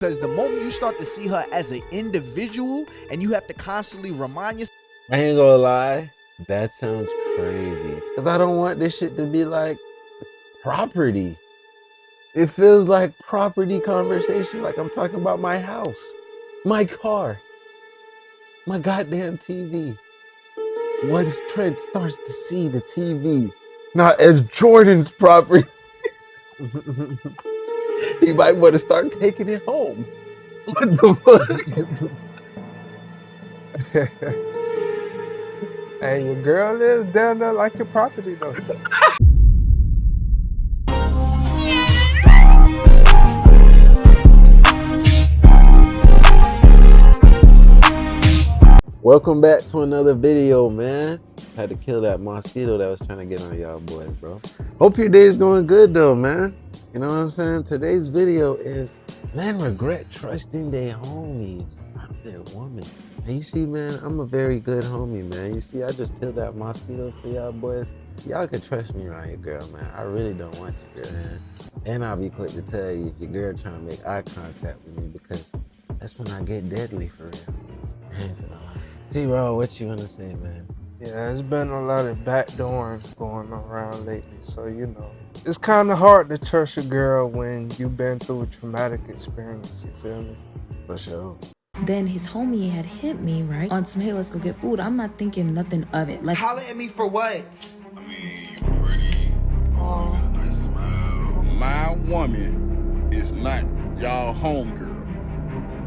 Because the moment you start to see her as an individual and you have to constantly remind yourself. I ain't gonna lie, that sounds crazy. Because I don't want this shit to be like property. It feels like property conversation, like I'm talking about my house, my car, my goddamn TV. Once Trent starts to see the TV, not as Jordan's property, he might want to start taking it home. What the fuck? Hey, your girl is down there like your property though. Welcome back to another video, man. Had to kill that mosquito that was trying to get on y'all boys, bro. Hope your day's going good though, man. You know what I'm saying? Today's video is men regret trusting their homies, not their woman. And you see, man, I'm a very good homie, man. You see, I just killed that mosquito for y'all boys. Y'all can trust me around your girl, man. I really don't want your girl, man. And I'll be quick to tell you if your girl trying to make eye contact with me, because that's when I get deadly for real. T-Raw, what you gonna say, man? Yeah, it's been a lot of backdooring going around lately, so you know. It's kind of hard to trust a girl when you've been through a traumatic experience, you feel me? For sure. Then his homie had hit me, right? On some, hey, let's go get food. I'm not thinking nothing of it. Like, holler at me for what? I mean, you pretty. Oh, you got a nice smile. My woman is not y'all homegirl.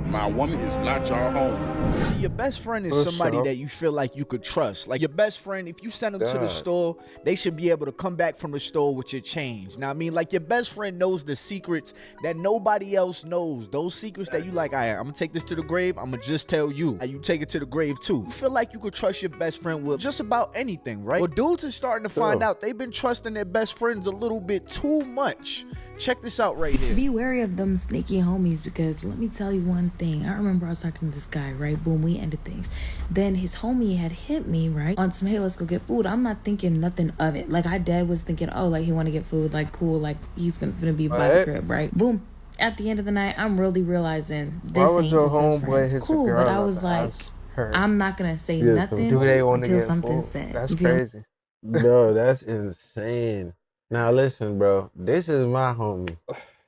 My woman is not y'all homegirl. See, your best friend is somebody that you feel like you could trust. Like your best friend, if you send them to the store, they should be able to come back from the store with your change. Now, I mean, like your best friend knows the secrets that nobody else knows. Those secrets that you like, all right, I'm gonna take this to the grave, I'm gonna just tell you. And you take it to the grave too. You feel like you could trust your best friend with just about anything, right? Well, dudes are starting to find out they've been trusting their best friends a little bit too much. Check this out right here. Be wary of them sneaky homies, because let me tell you one thing. I remember I was talking to this guy, right? Boom, we ended things. Then his homie had hit me, right? On some, hey, let's go get food. I'm not thinking nothing of it. Like, I dead was thinking, oh, like, he want to get food, like, cool, like, he's gonna be by the crib, right? Boom. At the end of the night, I'm really realizing this ain't just his friends. Cool, but I was like, I'm not gonna say nothing until something's said. That's crazy. Bro, that's insane. Now listen, bro, this is my homie.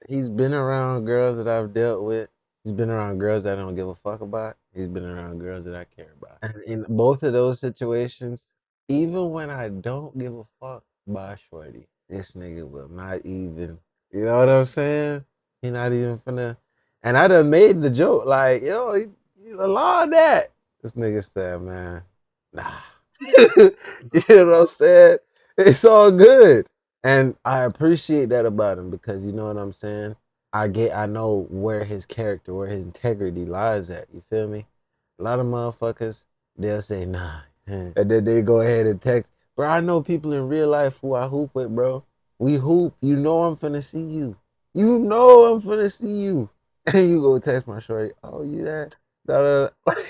He's been around girls that I've dealt with. He's been around girls that I don't give a fuck about. He's been around girls that I care about. And in both of those situations, even when I don't give a fuck about shorty, this nigga will not even, you know what I'm saying? He not even finna, and I done made the joke, like, yo, you allow that. This nigga said, man, nah. You know what I'm saying? It's all good. And I appreciate that about him, because you know what I'm saying? I know where his character, where his integrity lies at. You feel me? A lot of motherfuckers, they'll say, nah. And then they go ahead and text. Bro, I know people in real life who I hoop with, bro. We hoop. You know I'm finna see you. You know I'm finna see you. And you go text my shorty, oh, you that? Da, da, da.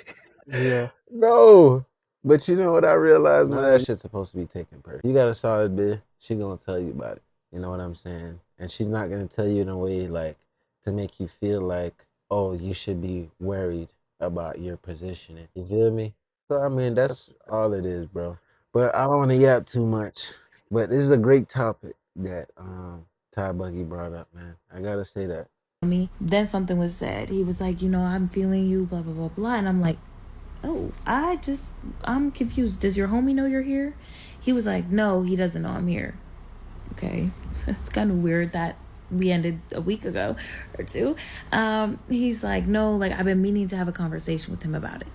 Yeah. No. But you know what I realized? None of that shit's supposed to be taken personal. You got a solid bitch, she gonna tell you about it. You know what I'm saying? And she's not gonna tell you in a way like to make you feel like, oh, you should be worried about your positioning. You feel me? So I mean, that's all it is, bro. But I don't want to yap too much. But this is a great topic that Ty Buggy brought up, man. I gotta say that. Then something was said. He was like, you know, I'm feeling you, blah blah blah blah, and I'm like, oh, I'm confused. Does your homie know you're here? He was like, no, he doesn't know I'm here. Okay. It's kind of weird that we ended a week ago or two. He's like, no, like, I've been meaning to have a conversation with him about it.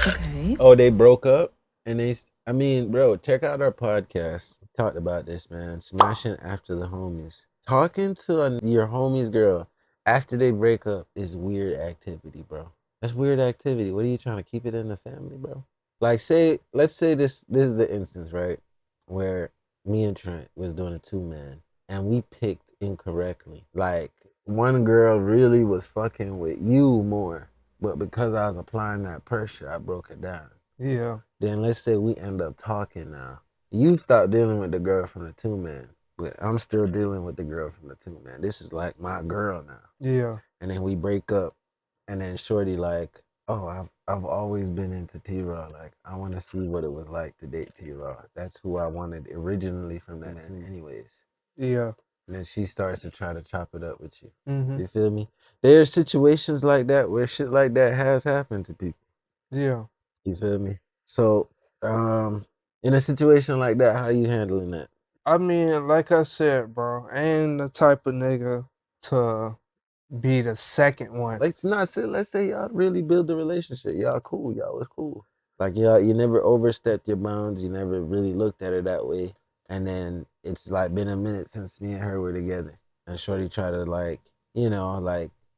Okay. Oh, they broke up? And I mean, bro, check out our podcast. We talked about this, man. Smashing after the homies. Talking to your homie's girl after they break up is weird activity, bro. That's weird activity. What are you trying to keep it in the family, bro? Like, let's say this is the instance, right? Where me and Trent was doing a 2-man and we picked incorrectly. Like, one girl really was fucking with you more, but because I was applying that pressure, I broke it down. Yeah. Then let's say we end up talking now. You stop dealing with the girl from the 2-man. But I'm still dealing with the girl from the 2, man. This is like my girl now. Yeah. And then we break up, and then Shorty like, oh, I've always been into T-Raw. Like, I want to see what it was like to date T-Raw. That's who I wanted originally from that end anyways. Yeah. And then she starts to try to chop it up with you. Mm-hmm. You feel me? There are situations like that where shit like that has happened to people. Yeah. You feel me? So, in a situation like that, how you handling that? I mean, like I said, bro, I ain't the type of nigga to be the second one. Let's say y'all really build a relationship. Y'all cool. Y'all was cool. Like, y'all, you never overstepped your bounds. You never really looked at her that way. And then it's like been a minute since me and her were together. And Shorty tried to like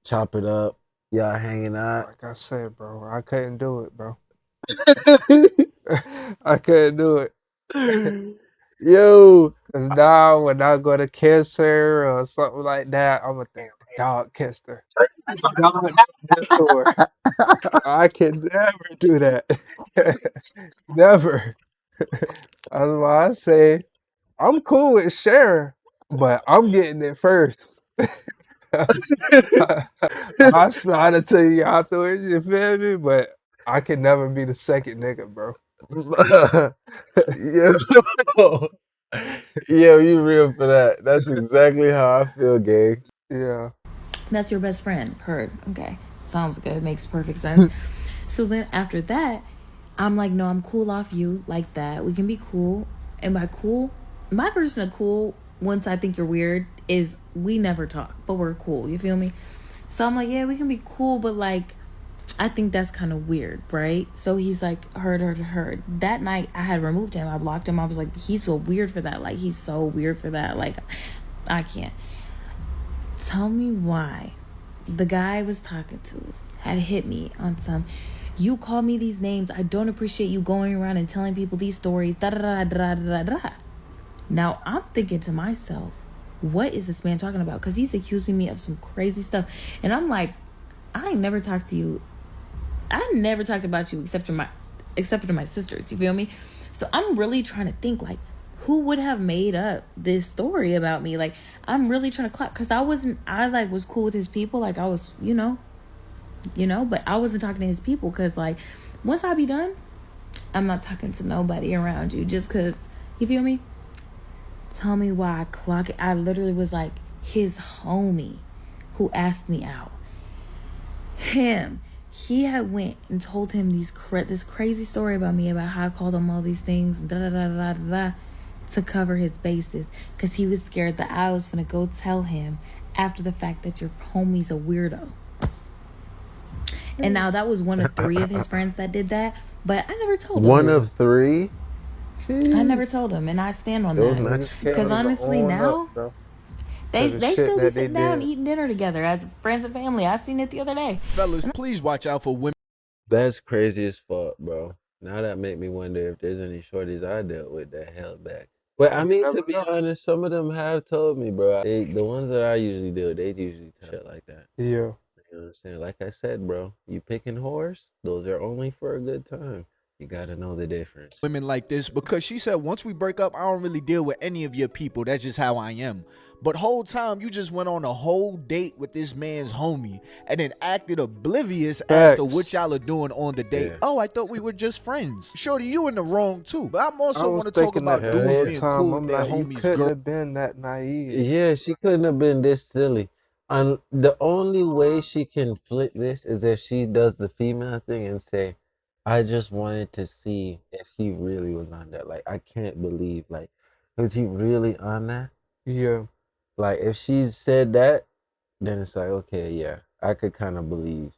chop it up. Y'all hanging out. Like I said, bro, I couldn't do it, bro. I couldn't do it. Yo. Cause now when I go to kiss her or something like that, I'm gonna think the dog kissed her. Dog kissed her. I can never do that. Never. That's why I say I'm cool with sharing, but I'm getting it first. I slide it to you afterwards, you feel me? But I can never be the second nigga, bro. Yo, you real for that. That's exactly how I feel, gang. Yeah. That's your best friend. Heard. Okay. Sounds good. Makes perfect sense. So then after that, I'm like, no, I'm cool off you like that. We can be cool. And by cool, my version of cool, once I think you're weird, is we never talk, but we're cool. You feel me? So I'm like, yeah, we can be cool, but like, I think that's kind of weird, right? So he's like, heard. That night, I had removed him. I blocked him. I was like, he's so weird for that. Like, he's so weird for that. Like, I can't. Tell me why the guy I was talking to had hit me on some, you call me these names, I don't appreciate you going around and telling people these stories, da da da da da da. Now I'm thinking to myself, what is this man talking about? Because he's accusing me of some crazy stuff. And I'm like, I ain't never talked to you. I never talked about you except for my sisters, you feel me? So I'm really trying to think, like, who would have made up this story about me? Like, I'm really trying to clock, because I was cool with his people, like I was, but I wasn't talking to his people, because like once I be done, I'm not talking to nobody around you, just because, you feel me? Tell me why I clock it. I literally was like, his homie who asked me out, he had went and told him this crazy story about me, about how I called him all these things, da da da da da da, to cover his bases, because he was scared that I was gonna go tell him after the fact that your homie's a weirdo. And now that was one of 3 of his friends that did that, but I never told him. One of 3? I never told him, and I stand on that. Because honestly, now they still be sitting down eating dinner together as friends and family. I seen it the other day. Fellas, please watch out for women. That's crazy as fuck, bro. Now that make me wonder if there's any shorties I dealt with that held back. But I mean, to be honest, some of them have told me, bro. The ones that I usually deal with, they usually tell shit like that. Yeah. You know what I'm saying? Like I said, bro, you picking whores, those are only for a good time. You gotta know the difference. Women like this, because she said, once we break up, I don't really deal with any of your people. That's just how I am. But whole time you just went on a whole date with this man's homie and then acted oblivious as to what y'all are doing on the date. Yeah. Oh, I thought we were just friends. Shorty, you in the wrong too. But I'm also want to talk about dudes being cool with their homies. You couldn't have been that naive. Yeah, she couldn't have been this silly. The only way she can flip this is if she does the female thing and say, I just wanted to see if he really was on that. Like, I can't believe, like, was he really on that? Yeah. Like, if she said that, then it's like, okay, yeah, I could kind of believe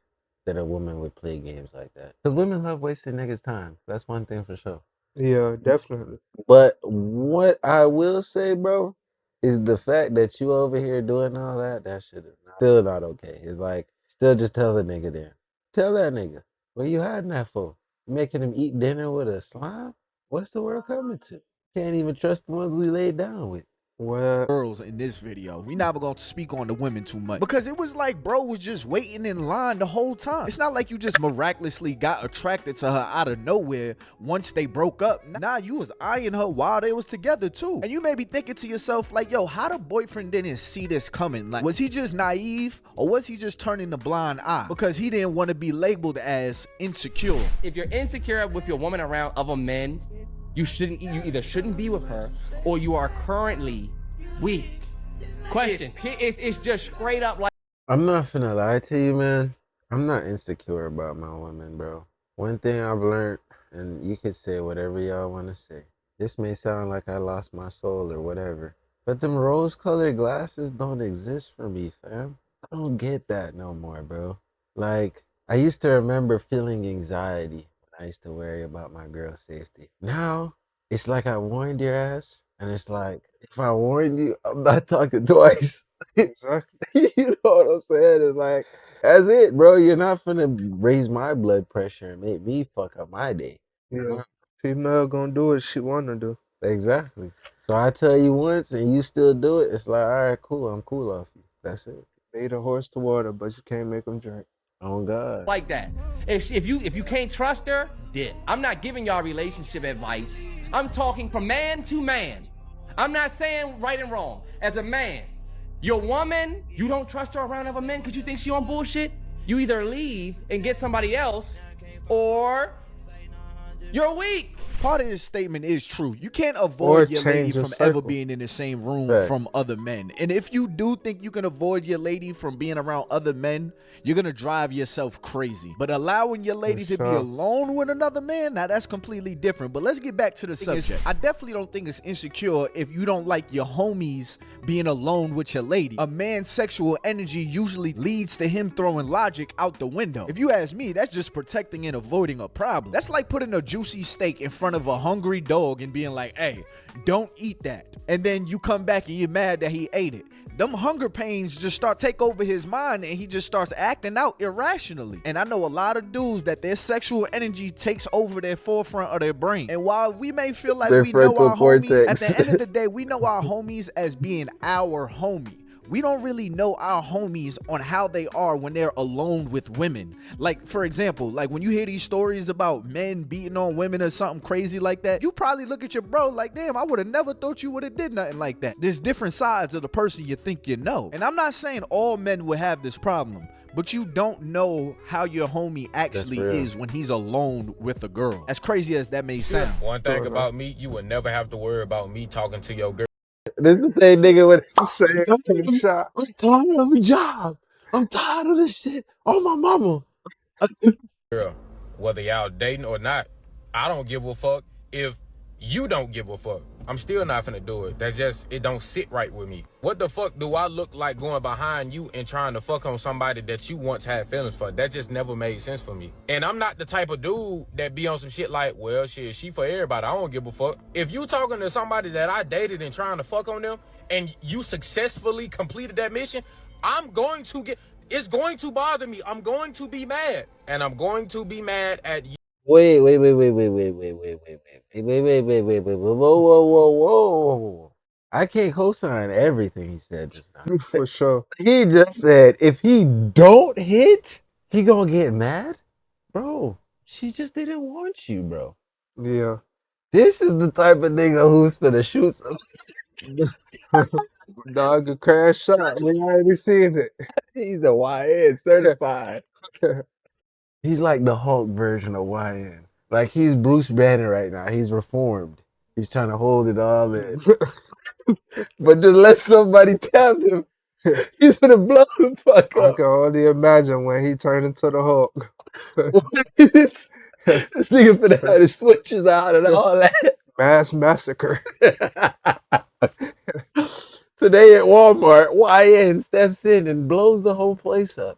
that a woman would play games like that. Because women love wasting niggas' time. That's one thing for sure. Yeah, definitely. But what I will say, bro, is the fact that you over here doing all that shit is still not okay. It's like, still just tell the nigga then. Tell that nigga. What you hiding that for? You making him eat dinner with a slime? What's the world coming to? Can't even trust the ones we laid down with. Well, girls in this video. We never gonna speak on the women too much because it was like bro was just waiting in line the whole time. It's not like you just miraculously got attracted to her out of nowhere once they broke up. Nah, you was eyeing her while they was together too. And you may be thinking to yourself like, yo, how the boyfriend didn't see this coming? Like, was he just naive or was he just turning the blind eye because he didn't want to be labeled as insecure? If you're insecure with your woman around other men, you either shouldn't be with her or you are currently weak. Question. It's just straight up like. I'm not finna lie to you, man. I'm not insecure about my woman, bro. One thing I've learned, and you can say whatever y'all want to say. This may sound like I lost my soul or whatever, but them rose-colored glasses don't exist for me, fam. I don't get that no more, bro. Like, I used to remember feeling anxiety when I used to worry about my girl's safety. Now, it's like I warned your ass, and it's like, if I warned you, I'm not talking twice. exactly. You know what I'm saying? It's like, that's it, bro. You're not finna raise my blood pressure and make me fuck up my day. Yeah. Female gonna do what she wanna do. Exactly. So I tell you once and you still do it, it's like, all right, cool. I'm cool off you. That's it. Feed a horse to water, but you can't make them drink. Oh God. Like that. If you can't trust her, dip. I'm not giving y'all relationship advice. I'm talking from man to man. I'm not saying right and wrong. As a man, your woman, you don't trust her around other men because you think she on bullshit. You either leave and get somebody else, or you're weak. Part of this statement is true. You can't avoid your lady from ever being in the same room from other men. And if you do think you can avoid your lady from being around other men, you're going to drive yourself crazy. But allowing your lady to be alone with another man, now that's completely different. But let's get back to the subject. I definitely don't think it's insecure if you don't like your homies being alone with your lady. A man's sexual energy usually leads to him throwing logic out the window. If you ask me, that's just protecting and avoiding a problem. That's like putting a juicy steak in front of a hungry dog and being like, hey, don't eat that. And then you come back and you're mad that he ate it. Them hunger pains just start take over his mind and he just starts acting out irrationally. And I know a lot of dudes that their sexual energy takes over their forefront of their brain. And while we may feel like we know our homies, at the end of the day, we know our homies as being our homie. We don't really know our homies on how they are when they're alone with women. Like, for example, like when you hear these stories about men beating on women or something crazy like that, you probably look at your bro like, damn, I would have never thought you would have did nothing like that. There's different sides of the person you think you know. And I'm not saying all men would have this problem, but you don't know how your homie actually is when he's alone with a girl. As crazy as that may sound. One thing about me, you would never have to worry about me talking to your girl. This is the same nigga with the same shot. I'm tired of a job. I'm tired of this shit. Oh, my mama. Girl, whether y'all dating or not, I don't give a fuck if you don't give a fuck. I'm still not finna do it. That's just, it don't sit right with me. What the fuck do I look like going behind you and trying to fuck on somebody that you once had feelings for? That just never made sense for me. And I'm not the type of dude that be on some shit like, well, shit, she for everybody. I don't give a fuck. If you talking to somebody that I dated and trying to fuck on them and you successfully completed that mission, I'm going to get, it's going to bother me. I'm going to be mad. And I'm going to be mad at you. Wait, whoa, whoa. I can't co-sign everything he said just now. For sure. He just said if he don't hit, he gonna get mad? Bro, she just didn't want you, bro. Yeah. This is the type of nigga who's finna shoot something. Dog, a crash shot. We already seen it. He's a YN certified. He's like the Hulk version of YN. Like he's Bruce Banner right now. He's reformed. He's trying to hold it all in. But just let somebody tap him. He's gonna blow the fuck up. I can only imagine when he turned into the Hulk. This nigga finna have his switches out and all that. Mass massacre. Today at Walmart, YN steps in and blows the whole place up.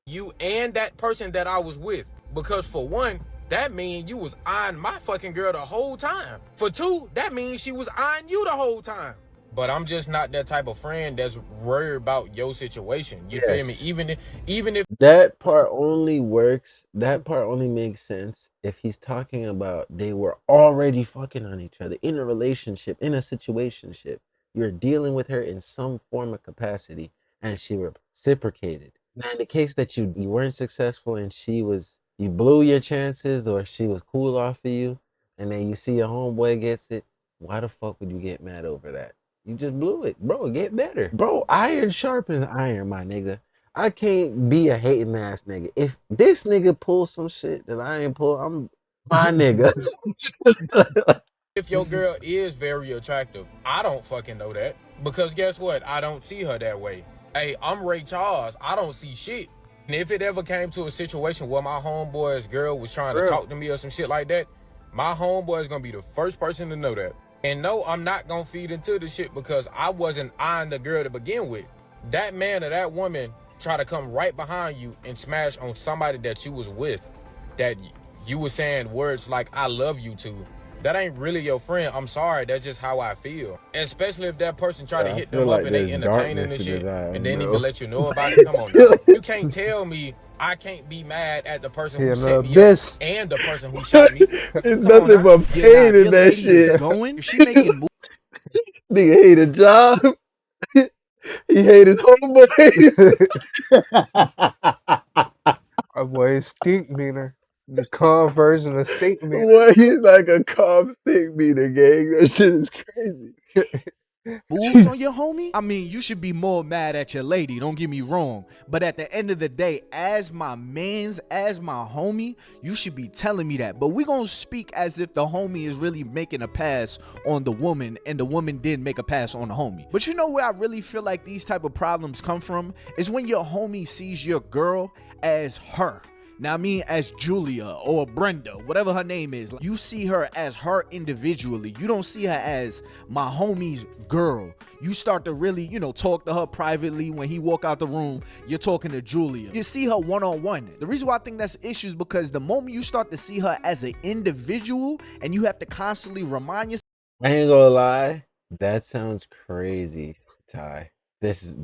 You and that person that I was with. Because for one, that means you was eyeing my fucking girl the whole time. For two, that means she was eyeing you the whole time. But I'm just not that type of friend that's worried about your situation. You feel me? Even if that part only works, that part only makes sense if he's talking about they were already fucking on each other in a relationship, in a situationship. you're dealing with her in some form of capacity, and she reciprocated. Now, in the case that you weren't successful and you blew your chances, or she was cool off of you, and then you see your homeboy gets it, why the fuck would you get mad over that? You just blew it, bro. Get better, bro. Iron sharpens iron, my nigga. I can't be a hating ass nigga. If this nigga pulls some shit that I ain't pull, I'm my nigga. If your girl is very attractive, I don't fucking know that. Because guess what? I don't see her that way. Hey, I'm Ray Charles. I don't see shit. And if it ever came to a situation where my homeboy's girl was trying to talk to me or some shit like that, my homeboy is gonna be the first person to know that. And no, I'm not gonna feed into the shit because I wasn't eyeing the girl to begin with. That man or that woman try to come right behind you and smash on somebody that you was with, that you were saying words like I love you to. That ain't really your friend. I'm sorry, that's just how I feel. Especially if that person try to hit them up and they entertaining and shit and then even let you know about it. Come on now. You can't tell me I can't be mad at the person who set me up and the person who shot me. It's nothing but pain in that shit. Going, if she making moves. Nigga hate a job. He hate his homeboys. A boy stink meaner. The calm version of stink meaner. Boy, he's like a calm stink meaner, gang. That shit is crazy. Moves on your homie? I mean, you should be more mad at your lady, don't get me wrong. But at the end of the day, as my mans, as my homie, you should be telling me that. But we gonna speak as if the homie is really making a pass on the woman and the woman did make a pass on the homie. But you know where I really feel like these type of problems come from? Is when your homie sees your girl as her. Now, I mean, as Julia or Brenda, whatever her name is, you see her as her individually. You don't see her as my homie's girl. You start to really, talk to her privately. When he walk out the room, you're talking to Julia. You see her one-on-one. The reason why I think that's issues because the moment you start to see her as an individual and you have to constantly remind yourself. I ain't gonna lie, that sounds crazy, Ty. This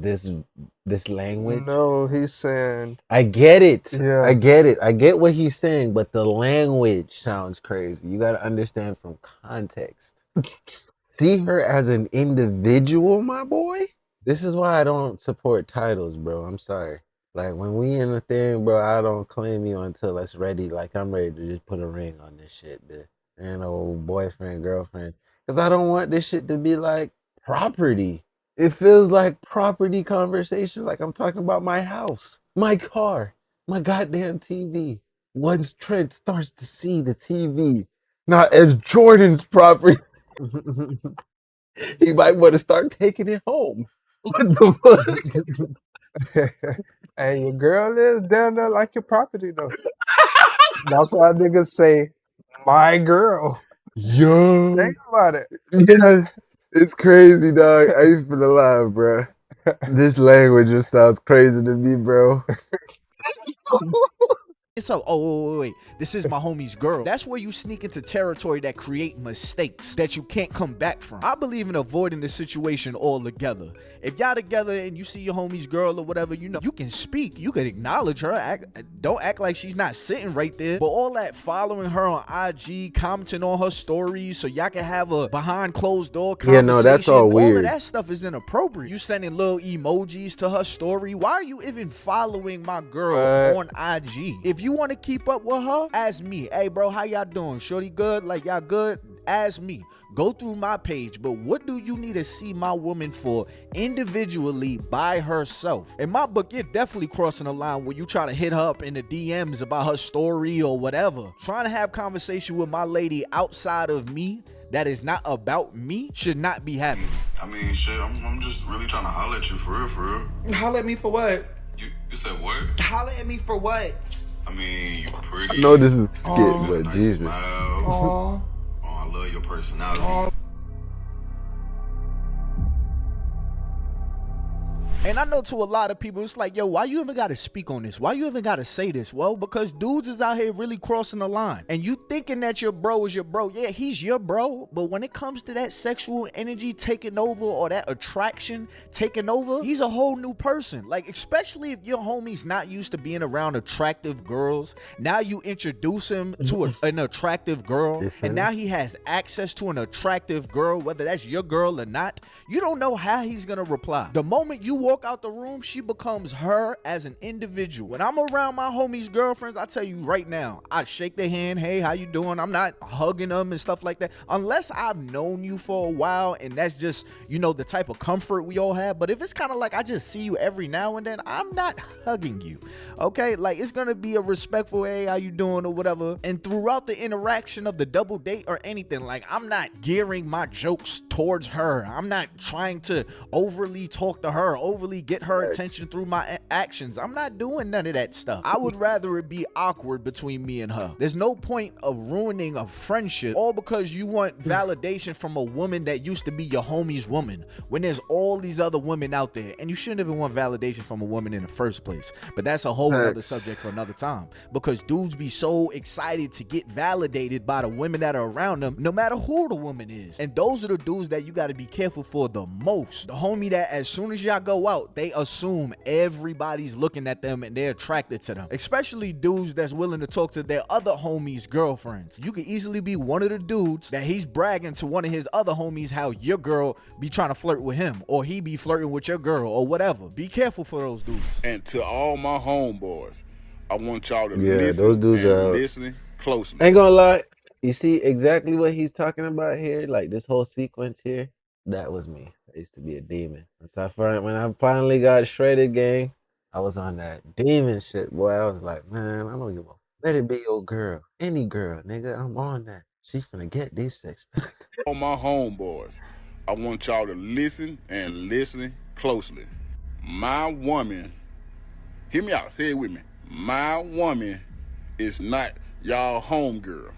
language. No, he's saying. I get it. Yeah. I get it. I get what he's saying, but the language sounds crazy. You gotta understand from context. See her as an individual, my boy? This is why I don't support titles, bro. I'm sorry. Like, when we in the thing, bro, I don't claim you until it's ready. Like, I'm ready to just put a ring on this shit, dude. And old boyfriend, girlfriend. Because I don't want this shit to be like property. It feels like property conversation, like I'm talking about my house, my car, my goddamn TV. Once Trent starts to see the TV, not as Jordan's property, he might want to start taking it home. What the fuck? Hey, your girl is down there like your property, though. That's why niggas say, my girl. Yo. Think about it. Yeah. It's crazy, dog. I ain't finna lie, bro. This language just sounds crazy to me, bro. So, wait, this is my homie's girl. That's where you sneak into territory that create mistakes that you can't come back from. I believe in avoiding the situation altogether. If y'all together and you see your homie's girl or whatever, you can speak, you can acknowledge her. Don't act like she's not sitting right there. But all that following her on IG, commenting on her stories so y'all can have a behind closed door conversation. Yeah, no, that's all weird. All of that stuff is inappropriate. You sending little emojis to her story. Why are you even following my girl on IG? If you want to keep up with her, ask me. Hey, bro, how y'all doing? Shorty good? Like, y'all good? Ask me. Go through my page. But what do you need to see my woman for individually by herself? In my book, you're definitely crossing the line where you try to hit her up in the DMs about her story or whatever. Trying to have conversation with my lady outside of me that is not about me should not be happening. I mean, shit, I'm just really trying to holler at you for real. Holler at me for what? You said what? Holler at me for what? I mean, you pretty. I know this is a skit, but nice Jesus. Smile. Aww. Oh, I love your personality. Aww. And I know to a lot of people, it's like, yo, why you even gotta speak on this? Why you even gotta say this? Well, because dudes is out here really crossing the line. And you thinking that your bro is your bro. Yeah, he's your bro. But when it comes to that sexual energy taking over or that attraction taking over, he's a whole new person. Like, especially if your homie's not used to being around attractive girls. Now you introduce him to an attractive girl. And now he has access to an attractive girl, whether that's your girl or not. You don't know how he's gonna reply. The moment you walk out the room, she becomes her as an individual. When I'm around my homies' girlfriends, I tell you right now, I shake their hand, hey, how you doing? I'm not hugging them and stuff like that, unless I've known you for a while and that's just, you know, the type of comfort we all have. But if it's kind of like I just see you every now and then, I'm not hugging you, okay? Like, it's gonna be a respectful, hey, how you doing, or whatever. And throughout the interaction of the double date or anything, like, I'm not gearing my jokes towards her. I'm not trying to overly talk to her, overly get her attention through my actions. I'm not doing none of that stuff. I would rather it be awkward between me and her. There's no point of ruining a friendship all because you want validation from a woman that used to be your homie's woman, when there's all these other women out there. And you shouldn't even want validation from a woman in the first place. But that's a whole other subject for another time, because dudes be so excited to get validated by the women that are around them, no matter who the woman is. And those are the dudes that you got to be careful for the most. The homie that as soon as y'all go out, they assume everybody's looking at them and they're attracted to them. Especially dudes that's willing to talk to their other homies' girlfriends. You could easily be one of the dudes that he's bragging to one of his other homies how your girl be trying to flirt with him, or he be flirting with your girl, or whatever. Be careful for those dudes. And to all my homeboys, I want y'all to those dudes are listening closely. Ain't gonna lie, you see exactly what he's talking about here, like this whole sequence here. That was me. I used to be a demon. So when I finally got shredded, gang, I was on that demon shit, boy. I was like, man, I don't give a. Let it be your girl, any girl, nigga. I'm on that. She's finna get these 6 pack. All my homeboys, I want y'all to listen and listen closely. My woman, hear me out. Say it with me. My woman is not y'all homegirl.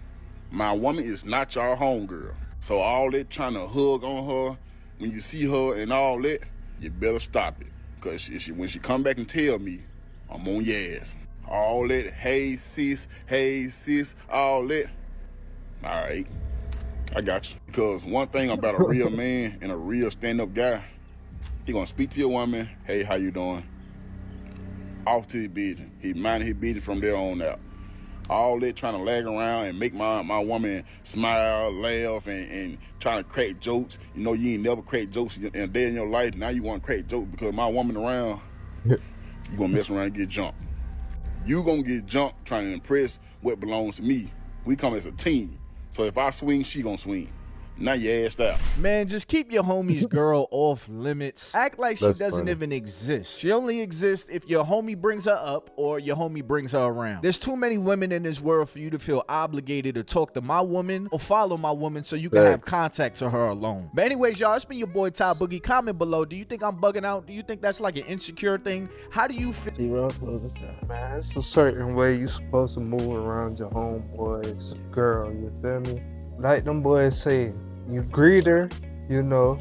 My woman is not y'all homegirl. So all that trying to hug on her when you see her and all that, you better stop it. Because when she come back and tell me, I'm on your ass. All that, hey sis, all that. All right, I got you. Because one thing about a real man and a real stand-up guy, he gonna speak to your woman, hey, how you doing? Off to his business. He minding his business from there on out. All that trying to lag around and make my woman smile, laugh, and trying to crack jokes. You know, you ain't never cracked jokes in a day in your life. Now you want to crack jokes because my woman around, you gonna mess around and get jumped. You gonna get jumped trying to impress what belongs to me. We come as a team. So if I swing, she gonna swing. Now you assed out. Man, just keep your homie's girl off limits. Act like she doesn't even exist. She only exists if your homie brings her up or your homie brings her around. There's too many women in this world for you to feel obligated to talk to my woman or follow my woman so you can have contact to her alone. But anyways, y'all, it's been your boy Ty Boogie. Comment below. Do you think I'm bugging out? Do you think that's like an insecure thing? How do you feel? Man, it's a certain way you supposed to move around your homeboy's girl, you feel me? Like them boys say, you greet her, you know,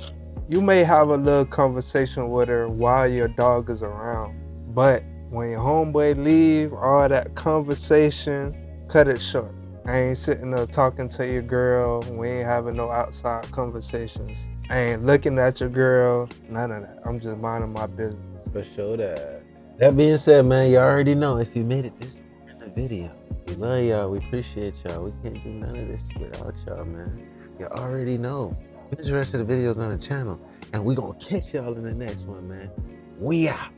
you may have a little conversation with her while your dog is around, but when your homeboy leave, all that conversation, cut it short. I ain't sitting there talking to your girl, we ain't having no outside conversations. I ain't looking at your girl, none of that. I'm just minding my business. For sure that. That being said, man, you already know if you made it this far in the video, we love y'all, we appreciate y'all. We can't do none of this without y'all, man. You already know. Binge the rest of the videos on the channel, and we gonna catch y'all in the next one, man. We out.